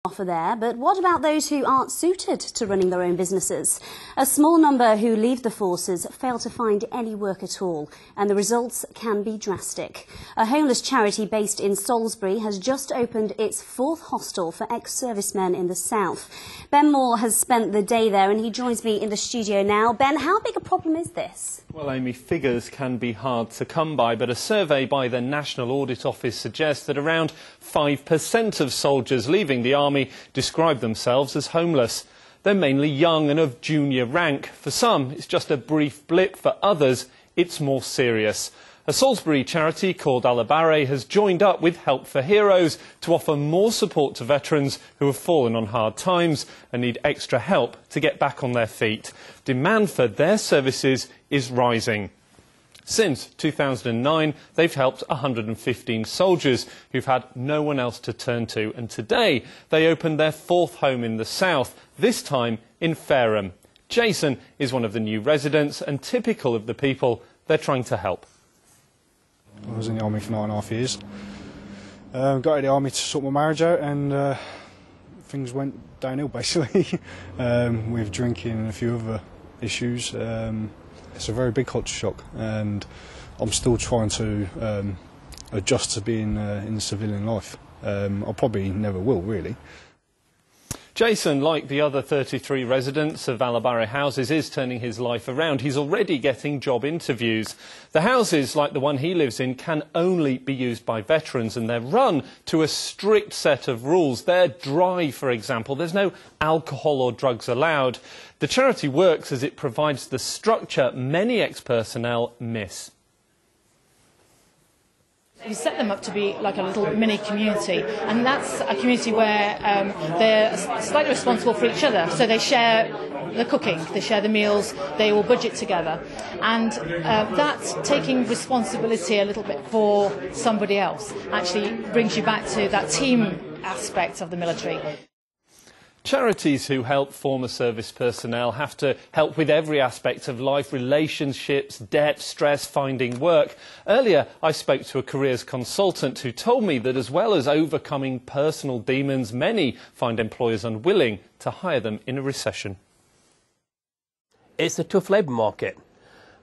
offer there, but what about those who aren't suited to running their own businesses? A small number who leave the forces fail to find any work at all, and the results can be drastic. A homeless charity based in Salisbury has just opened its fourth hostel for ex-servicemen in the south. Ben Moore has spent the day there and he joins me in the studio now. Ben, how big a problem is this? Well, Amy, figures can be hard to come by, but a survey by the National Audit Office suggests that around 5% of soldiers leaving the army describe themselves as homeless. They're mainly young and of junior rank. For some, it's just a brief blip. For others, it's more serious. A Salisbury charity called Employability has joined up with Help for Heroes to offer more support to veterans who have fallen on hard times and need extra help to get back on their feet. Demand for their services is rising. Since 2009, they've helped 115 soldiers who've had no one else to turn to. And today, they opened their fourth home in the south, this time in Fareham. Jason is one of the new residents and typical of the people they're trying to help. I was in the army for 9.5 years. Got out of the army to sort my marriage out, and things went downhill basically with drinking and a few other issues. It's a very big culture shock, and I'm still trying to adjust to being in civilian life. I probably never will, really. Jason, like the other 33 residents of Alabari houses, is turning his life around. He's already getting job interviews. The houses, like the one he lives in, can only be used by veterans, and they're run to a strict set of rules. They're dry, for example. There's no alcohol or drugs allowed. The charity works as it provides the structure many ex-personnel miss. You set them up to be like a little mini community, and that's a community where they're slightly responsible for each other. So they share the cooking, they share the meals, they all budget together, and that taking responsibility a little bit for somebody else actually brings you back to that team aspect of the military. Charities who help former service personnel have to help with every aspect of life: relationships, debt, stress, finding work. Earlier, I spoke to a careers consultant who told me that as well as overcoming personal demons, many find employers unwilling to hire them in a recession. It's a tough labour market,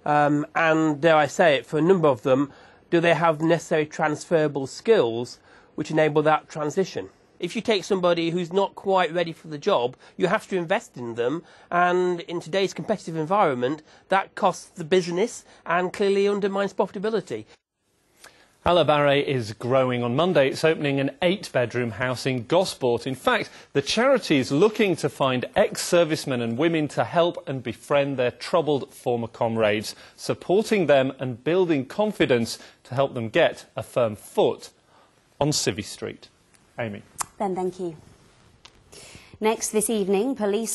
and dare I say it, for a number of them, do they have the necessary transferable skills which enable that transition? If you take somebody who's not quite ready for the job, you have to invest in them, and in today's competitive environment, that costs the business and clearly undermines profitability. Alabari is growing. On Monday, it's opening an 8-bedroom house in Gosport. In fact, the charity is looking to find ex-servicemen and women to help and befriend their troubled former comrades, supporting them and building confidence to help them get a firm foot on Civvy Street. Amy. Ben, thank you. Next this evening, police